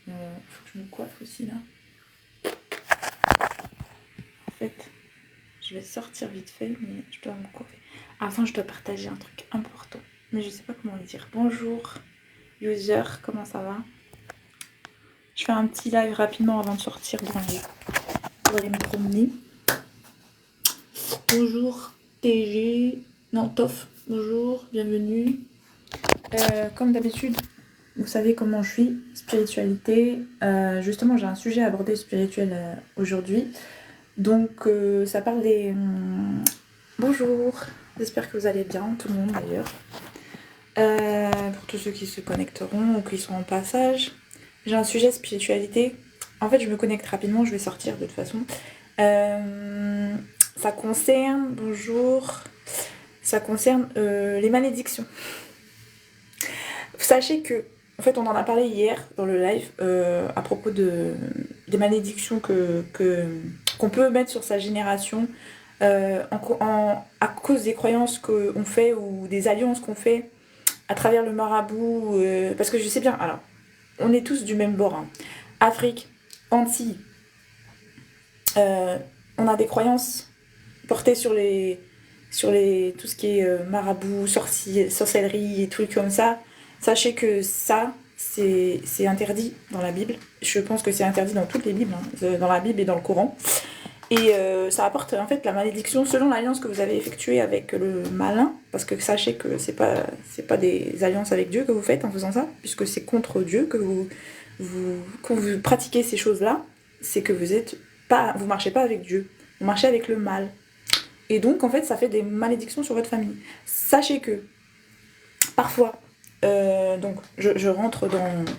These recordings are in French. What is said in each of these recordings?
Faut que je me coiffe aussi là. En fait, je vais sortir vite fait, mais je dois me coiffer. Avant, je dois partager un truc important, mais je sais pas comment le dire. Bonjour, user, comment ça va? Je fais un petit live rapidement avant de sortir pour aller me promener. Bonjour, TG, non, Toff, bonjour, bienvenue. Comme d'habitude, vous savez comment je suis, spiritualité. Justement, j'ai un sujet à aborder spirituel aujourd'hui. Donc, ça parle des... Bonjour, j'espère que vous allez bien, tout le monde d'ailleurs. Pour tous ceux qui se connecteront ou qui sont en passage, j'ai un sujet spiritualité. En fait, je me connecte rapidement, je vais sortir de toute façon. Ça concerne, bonjour, ça concerne les malédictions. Sachez que, en fait, on en a parlé hier dans le live à propos des malédictions qu'on peut mettre sur sa génération à cause des croyances qu'on fait ou des alliances qu'on fait à travers le marabout. Parce que je sais bien, alors, on est tous du même bord. Hein. Afrique, Antilles, on a des croyances portées sur tout ce qui est marabout, sorcellerie et trucs comme ça. Sachez que ça, c'est interdit dans la Bible. Je pense que c'est interdit dans toutes les Bibles, hein, dans la Bible et dans le Coran. Et ça apporte en fait la malédiction selon l'alliance que vous avez effectuée avec le malin, parce que sachez que c'est pas des alliances avec Dieu que vous faites en faisant ça, puisque c'est contre Dieu que quand vous pratiquez ces choses-là, c'est que vous marchez pas avec Dieu, vous marchez avec le mal. Et donc en fait ça fait des malédictions sur votre famille. Sachez que parfois donc je rentre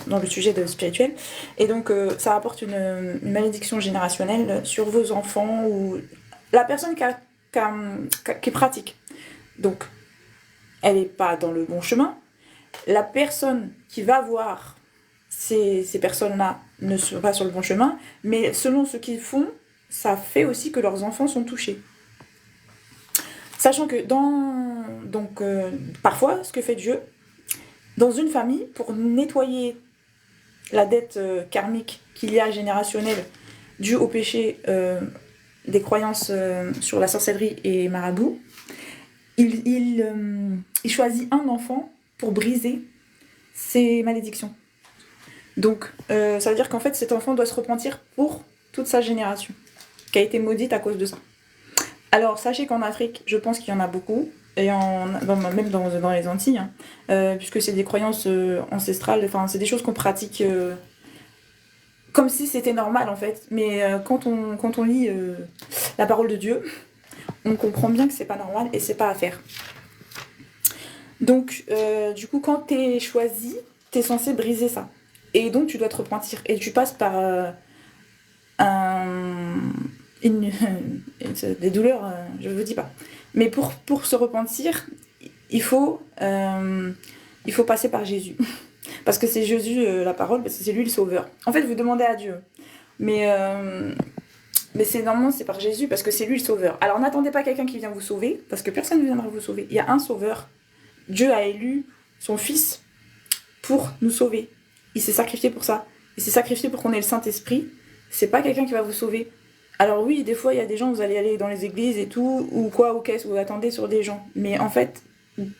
dans le sujet de spirituel et donc ça apporte une malédiction générationnelle sur vos enfants ou la personne qui pratique. Donc elle n'est pas dans le bon chemin. La personne qui va voir ces personnes-là ne sont pas sur le bon chemin, mais selon ce qu'ils font, ça fait aussi que leurs enfants sont touchés. Sachant que parfois, ce que fait Dieu, dans une famille, pour nettoyer la dette karmique qu'il y a générationnelle due au péché des croyances sur la sorcellerie et marabout, il choisit un enfant pour briser ces malédictions. Donc, ça veut dire qu'en fait, cet enfant doit se repentir pour toute sa génération, qui a été maudite à cause de ça. Alors, sachez qu'en Afrique, je pense qu'il y en a beaucoup, et même dans les Antilles, hein, puisque c'est des croyances ancestrales, enfin, c'est des choses qu'on pratique comme si c'était normal en fait. Mais quand on lit la parole de Dieu, on comprend bien que c'est pas normal et c'est pas à faire. Donc, du coup, quand t'es choisi, t'es censé briser ça. Et donc, tu dois te repentir. Et tu passes par des douleurs, je vous dis pas. Mais pour se repentir, il faut passer par Jésus. Parce que c'est Jésus la parole, parce que c'est lui le sauveur. En fait, vous demandez à Dieu. Mais normalement, c'est par Jésus, parce que c'est lui le sauveur. Alors n'attendez pas quelqu'un qui vient vous sauver, parce que personne ne viendra vous sauver. Il y a un sauveur. Dieu a élu son fils pour nous sauver. Il s'est sacrifié pour ça. Il s'est sacrifié pour qu'on ait le Saint-Esprit. C'est pas quelqu'un qui va vous sauver. Alors oui, des fois, il y a des gens, vous allez aller dans les églises et tout, ou quoi, ou qu'est-ce, vous attendez sur des gens. Mais en fait,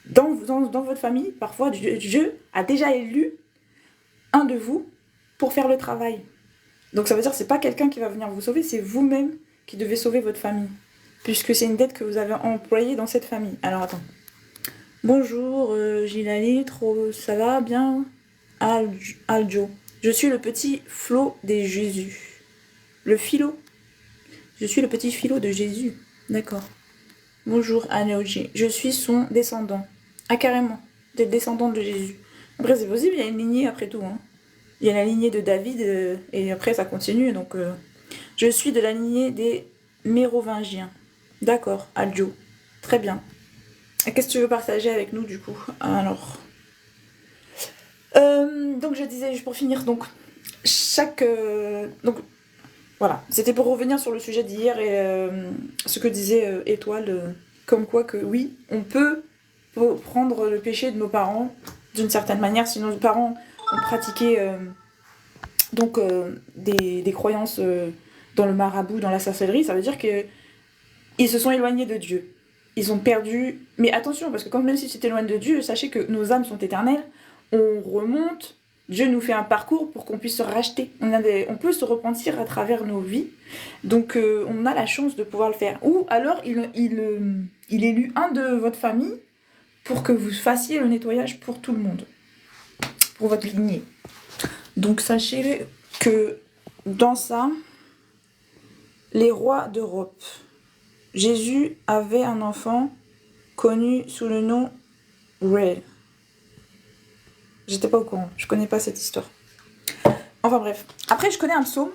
dans votre famille, parfois, Dieu a déjà élu un de vous pour faire le travail. Donc ça veut dire que c'est pas quelqu'un qui va venir vous sauver, c'est vous-même qui devez sauver votre famille. Puisque c'est une dette que vous avez employée dans cette famille. Alors attends. Bonjour, Gilali, ça va bien? Aljo. Je suis le petit Flo des Jésus. Le philo? Je suis le petit philo de Jésus. D'accord. Bonjour, Anéoji. Je suis son descendant. Ah, carrément. Des descendants de Jésus. Après, c'est possible, il y a une lignée après tout. Hein. Il y a la lignée de David et après, ça continue. Donc, je suis de la lignée des Mérovingiens. D'accord, Aljo. Très bien. Qu'est-ce que tu veux partager avec nous, du coup? Alors... donc, je disais, juste pour finir, donc, donc, voilà, c'était pour revenir sur le sujet d'hier et ce que disait Étoile, comme quoi que oui, on peut prendre le péché de nos parents d'une certaine manière si nos parents ont pratiqué Donc, des croyances dans le marabout, dans la sorcellerie, ça veut dire qu'ils se sont éloignés de Dieu. Ils ont perdu... Mais attention, parce que quand même si tu t'éloignes de Dieu, sachez que nos âmes sont éternelles, on remonte, Dieu nous fait un parcours pour qu'on puisse se racheter. On peut se repentir à travers nos vies, donc on a la chance de pouvoir le faire. Ou alors, il élut un de votre famille pour que vous fassiez le nettoyage pour tout le monde, pour votre lignée. Donc sachez que dans ça, les rois d'Europe, Jésus avait un enfant connu sous le nom Ray. J'étais pas au courant, je connais pas cette histoire. Enfin bref. Après, je connais un psaume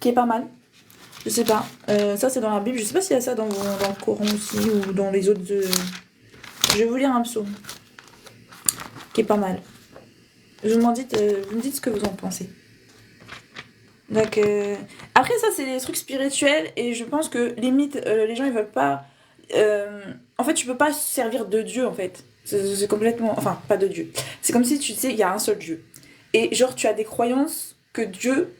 qui est pas mal. Je sais pas. Ça, c'est dans la Bible. Je sais pas s'il y a ça dans le Coran aussi ou dans les autres. Je vais vous lire un psaume qui est pas mal. Vous me dites ce que vous en pensez. Donc, après, ça, c'est des trucs spirituels et je pense que limite, les gens ils veulent pas. En fait, tu peux pas se servir de Dieu en fait. C'est complètement. Enfin, pas de Dieu. C'est comme si tu sais, il y a un seul Dieu. Et genre, tu as des croyances que Dieu,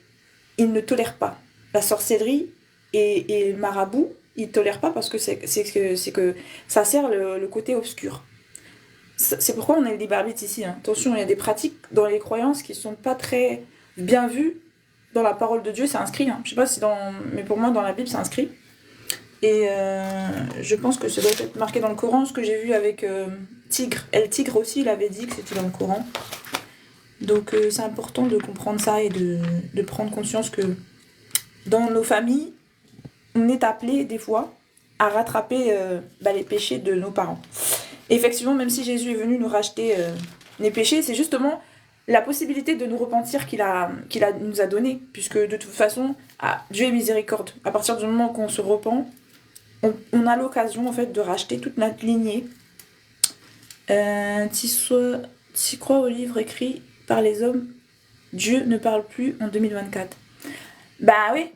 il ne tolère pas. La sorcellerie et le marabout, il ne tolère pas parce que c'est que ça sert le côté obscur. C'est pourquoi on a le libre arbitre ici. Hein. Attention, il y a des pratiques dans les croyances qui sont pas très bien vues. Dans la parole de Dieu, c'est inscrit. Hein. Je sais pas si mais pour moi, dans la Bible, c'est inscrit. Et je pense que ça doit être marqué dans le Coran. Ce que j'ai vu avec Tigre. El Tigre aussi, il avait dit que c'était dans le Coran. Donc c'est important de comprendre ça et de prendre conscience que dans nos familles, on est appelé des fois à rattraper les péchés de nos parents. Et effectivement, même si Jésus est venu nous racheter les péchés, c'est justement la possibilité de nous repentir nous a donné, puisque de toute façon, Dieu est miséricorde. À partir du moment qu'on se repent, on a l'occasion en fait de racheter toute notre lignée. Tu crois au livre écrit par les hommes, Dieu ne parle plus en 2024. Bah oui,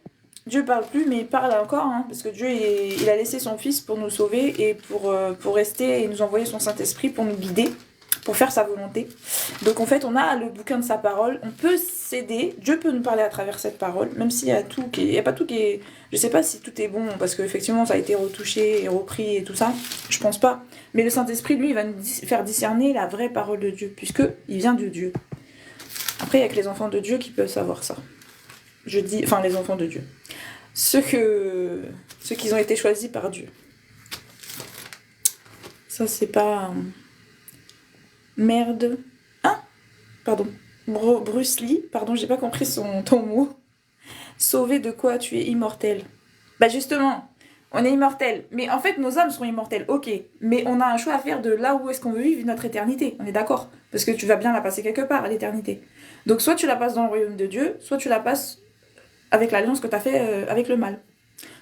Dieu parle plus, mais il parle encore, hein, parce que Dieu il a laissé son Fils pour nous sauver et pour rester et nous envoyer son Saint-Esprit pour nous guider, pour faire sa volonté. Donc en fait, on a le bouquin de sa parole, on peut s'aider, Dieu peut nous parler à travers cette parole, même s'il y a tout il y a pas tout qui est... Je sais pas si tout est bon, parce qu'effectivement ça a été retouché et repris et tout ça, je pense pas. Mais le Saint-Esprit, lui, il va nous faire discerner la vraie parole de Dieu, puisqu'il vient de Dieu. Après, il n'y a que les enfants de Dieu qui peuvent savoir ça. Enfin, les enfants de Dieu. Ceux qui ont été choisis par Dieu. Ça, c'est pas... Merde. Hein? Pardon. Bruce Lee. Pardon, j'ai pas compris ton mot. Sauvé de quoi? Tu es immortel. Bah justement, on est immortel. Mais en fait, nos âmes seront immortelles. Ok. Mais on a un choix à faire de là où est-ce qu'on veut vivre notre éternité. On est d'accord? Parce que tu vas bien la passer quelque part, l'éternité. Donc soit tu la passes dans le royaume de Dieu, soit tu la passes avec l'alliance que tu as fait avec le mal.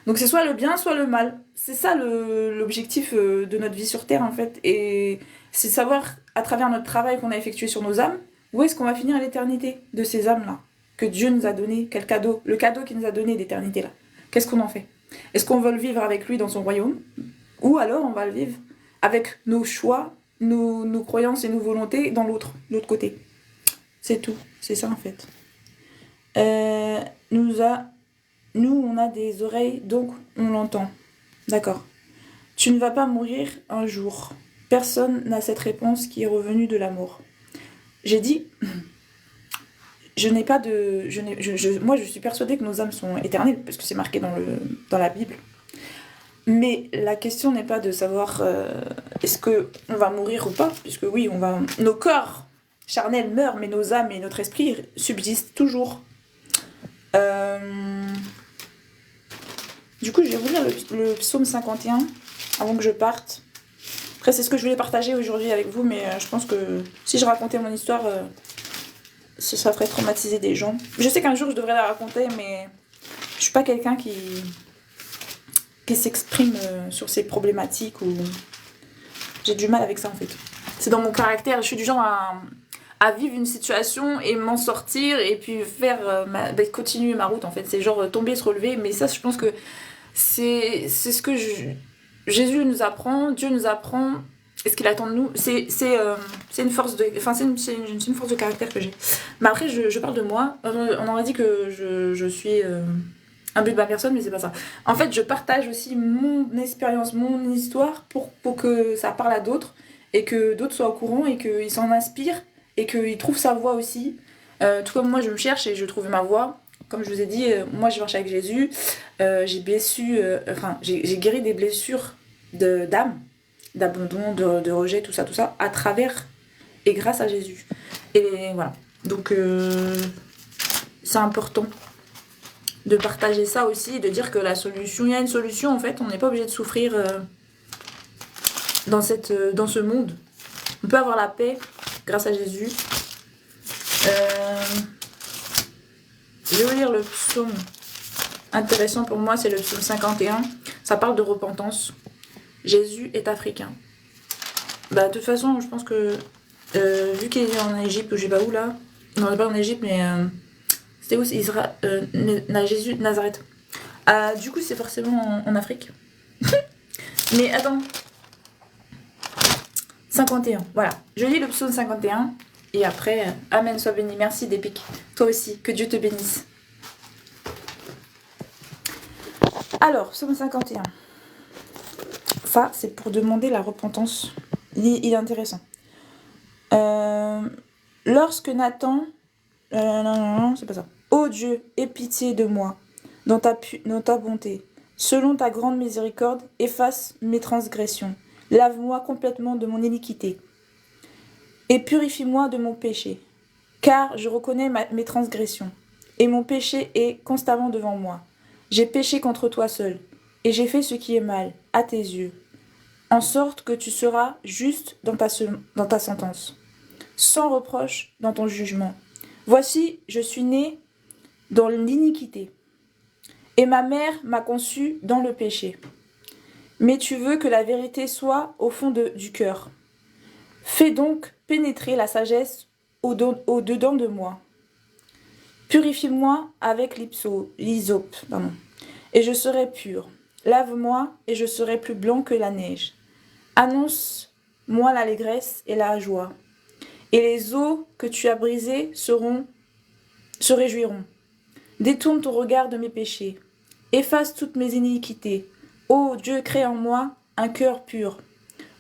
Donc c'est soit le bien, soit le mal. C'est ça l'objectif de notre vie sur Terre en fait. Et c'est savoir, à travers notre travail qu'on a effectué sur nos âmes, où est-ce qu'on va finir l'éternité de ces âmes-là que Dieu nous a donné, quel cadeau, le cadeau qu'il nous a donné d'éternité là. Qu'est-ce qu'on en fait? Est-ce qu'on veut le vivre avec lui dans son royaume? Ou alors on va le vivre avec nos choix, nos croyances et nos volontés dans l'autre côté. C'est tout, c'est ça en fait. Nous, on a des oreilles, donc on l'entend. D'accord. Tu ne vas pas mourir un jour. Personne n'a cette réponse qui est revenue de la mort. J'ai dit, moi je suis persuadée que nos âmes sont éternelles, parce que c'est marqué dans la Bible. Mais la question n'est pas de savoir est-ce qu'on va mourir ou pas, puisque oui, nos corps charnels meurent, mais nos âmes et notre esprit subsistent toujours. Du coup, je vais vous lire le psaume 51 avant que je parte. Après, c'est ce que je voulais partager aujourd'hui avec vous, mais je pense que si je racontais mon histoire, ça ferait traumatiser des gens. Je sais qu'un jour, je devrais la raconter, mais je suis pas quelqu'un qui s'exprime sur ces problématiques ou... J'ai du mal avec ça, en fait. C'est dans mon caractère. Je suis du genre à vivre une situation et m'en sortir et puis faire continuer ma route, en fait. C'est genre tomber, se relever. Mais ça, je pense que c'est ce que Jésus nous apprend, Dieu nous apprend et ce qu'il attend de nous. C'est une force de, enfin c'est une force de caractère que j'ai. Mais après je parle de moi. On aurait dit que je suis un but de ma personne, mais c'est pas ça. En fait, je partage aussi mon expérience, mon histoire pour que ça parle à d'autres et que d'autres soient au courant et qu'ils s'en inspirent et qu'ils trouvent sa voie aussi. Tout comme moi, je me cherche et je trouve ma voie. Comme je vous ai dit, moi je marche avec Jésus. J'ai guéri des blessures d'âme, d'abandon, de rejet, tout ça, à travers et grâce à Jésus. Et voilà. Donc c'est important de partager ça aussi, de dire que la solution, il y a une solution en fait, on n'est pas obligé de souffrir dans ce monde. On peut avoir la paix grâce à Jésus. Je vais vous lire le psaume intéressant pour moi, c'est le psaume 51. Ça parle de repentance. Jésus est africain. Bah, de toute façon, je pense que vu qu'il est en Égypte, ou je sais pas où là, non, il est pas en Égypte, mais c'était où, Jésus de Nazareth. Du coup, c'est forcément en Afrique. Mais attends. 51, voilà. Je lis le psaume 51 et après, Amen, sois béni. Merci d'Epic. Toi aussi, que Dieu te bénisse. Alors, psaume 51. Ça, c'est pour demander la repentance. Il est intéressant. Lorsque Nathan... non, c'est pas ça. Ô Dieu, aie pitié de moi, dans ta bonté. Selon ta grande miséricorde, efface mes transgressions. Lave-moi complètement de mon iniquité. Et purifie-moi de mon péché. Car je reconnais mes transgressions. Et mon péché est constamment devant moi. J'ai péché contre toi seul. Et j'ai fait ce qui est mal, à tes yeux. En sorte que tu seras juste dans ta sentence. Sans reproche dans ton jugement. Voici, je suis né dans l'iniquité. Et ma mère m'a conçu dans le péché. Mais tu veux que la vérité soit au fond du cœur. Fais donc pénétrer la sagesse au-dedans de moi. Purifie-moi avec l'hysope, et je serai pur. Lave-moi, et je serai plus blanc que la neige. Annonce-moi l'allégresse et la joie. Et les eaux que tu as brisées se réjouiront. Détourne ton regard de mes péchés. Efface toutes mes iniquités. Ô Dieu, crée en moi un cœur pur.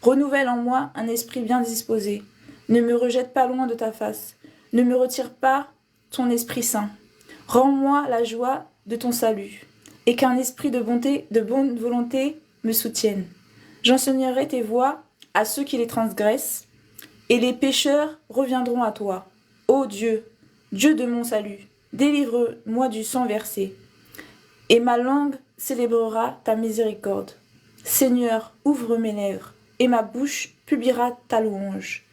Renouvelle en moi un esprit bien disposé. Ne me rejette pas loin de ta face. Ne me retire pas ton Esprit Saint. Rends-moi la joie de ton salut. Et qu'un esprit de bonne volonté me soutienne. J'enseignerai tes voies à ceux qui les transgressent. Et les pécheurs reviendront à toi. Ô Dieu, Dieu de mon salut, délivre-moi du sang versé. Et ma langue célébrera ta miséricorde. Seigneur, ouvre mes lèvres, et ma bouche publiera ta louange.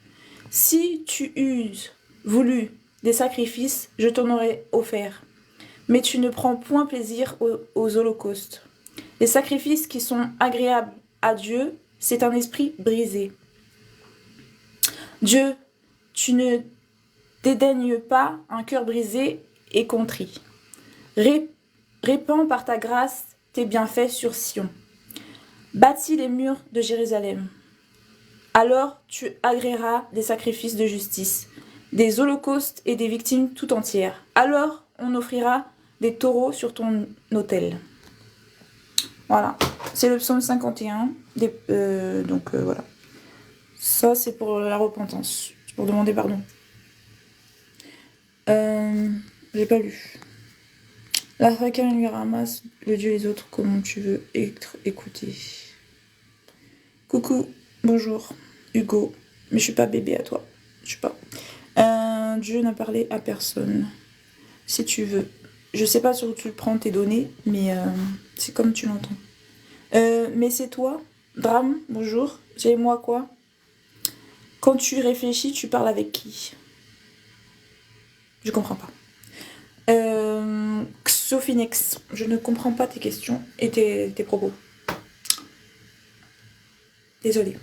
Si tu eusses voulu des sacrifices, je t'en aurais offert. Mais tu ne prends point plaisir aux holocaustes. Les sacrifices qui sont agréables à Dieu, c'est un esprit brisé. Dieu, tu ne dédaignes pas un cœur brisé et contrit. Répands par ta grâce tes bienfaits sur Sion. Bâtis les murs de Jérusalem. Alors tu agréeras des sacrifices de justice, des holocaustes et des victimes tout entières. Alors on offrira des taureaux sur ton autel. Voilà, c'est le psaume 51. Voilà. Ça, c'est pour la repentance. C'est pour demander pardon. J'ai pas lu. L'Africain lui ramasse le Dieu et les autres, comment tu veux être écouté. Coucou, bonjour, Hugo. Mais je suis pas bébé à toi. Je sais pas. Dieu n'a parlé à personne. Si tu veux. Je sais pas sur où tu prends tes données, mais c'est comme tu l'entends. Mais c'est toi, Drame, bonjour. C'est moi quoi? Quand tu réfléchis, tu parles avec qui? Je comprends pas. Xophinex, je ne comprends pas tes questions et tes propos. Désolée.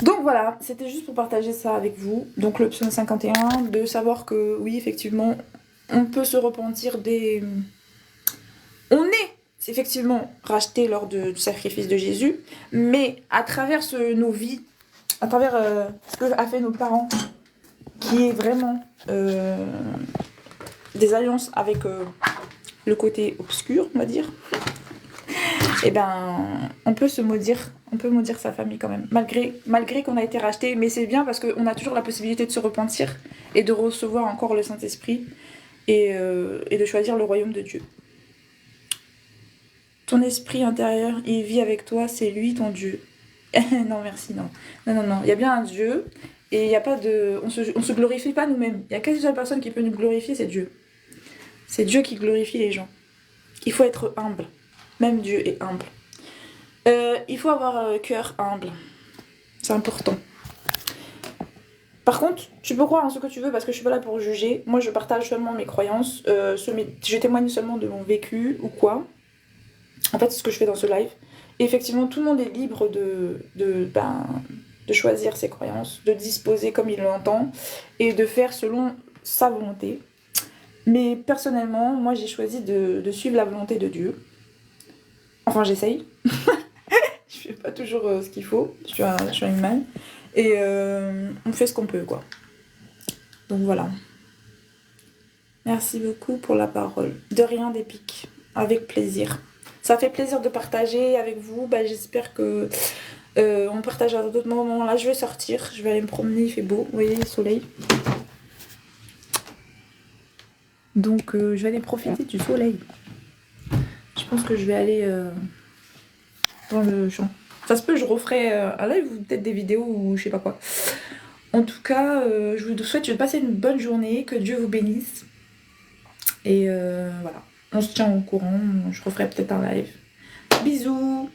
Donc voilà, c'était juste pour partager ça avec vous. Donc le psaume 51, de savoir que oui, effectivement, on peut se repentir des... On est effectivement racheté lors du sacrifice de Jésus, mais à travers nos vies, à travers ce que a fait nos parents, qui est vraiment des alliances avec le côté obscur, on va dire, et ben on peut maudire sa famille quand même, malgré qu'on a été racheté, mais c'est bien parce qu'on a toujours la possibilité de se repentir et de recevoir encore le Saint-Esprit et de choisir le royaume de Dieu. Ton esprit intérieur, il vit avec toi, c'est lui ton Dieu. Non, merci, non. Non. Il y a bien un Dieu et il y a pas de. On se glorifie pas nous-mêmes. Il y a qu'une seule personne qui peut nous glorifier, c'est Dieu. C'est Dieu qui glorifie les gens. Il faut être humble. Même Dieu est humble. Il faut avoir un cœur humble. C'est important. Par contre, tu peux croire en ce que tu veux parce que je suis pas là pour juger. Moi, je partage seulement mes croyances. Je témoigne seulement de mon vécu ou quoi. En fait, c'est ce que je fais dans ce live. Et effectivement, tout le monde est libre de choisir ses croyances, de disposer comme il l'entend et de faire selon sa volonté. Mais personnellement, moi, j'ai choisi de suivre la volonté de Dieu. Enfin, j'essaye. Je fais pas toujours ce qu'il faut. Je suis un humain. Et on fait ce qu'on peut, quoi. Donc voilà. Merci beaucoup pour la parole. De rien, d'Épique. Avec plaisir. Ça fait plaisir de partager avec vous. Bah, j'espère que on partage à d'autres moments. Là, je vais sortir. Je vais aller me promener. Il fait beau. Vous voyez le soleil. Donc, je vais aller profiter du soleil. Je pense que je vais aller dans le champ. Ça se peut, je referai un live ou peut-être des vidéos ou je sais pas quoi. En tout cas, je vous souhaite de passer une bonne journée. Que Dieu vous bénisse. Et voilà. On se tient au courant. Je referai peut-être un live. Bisous!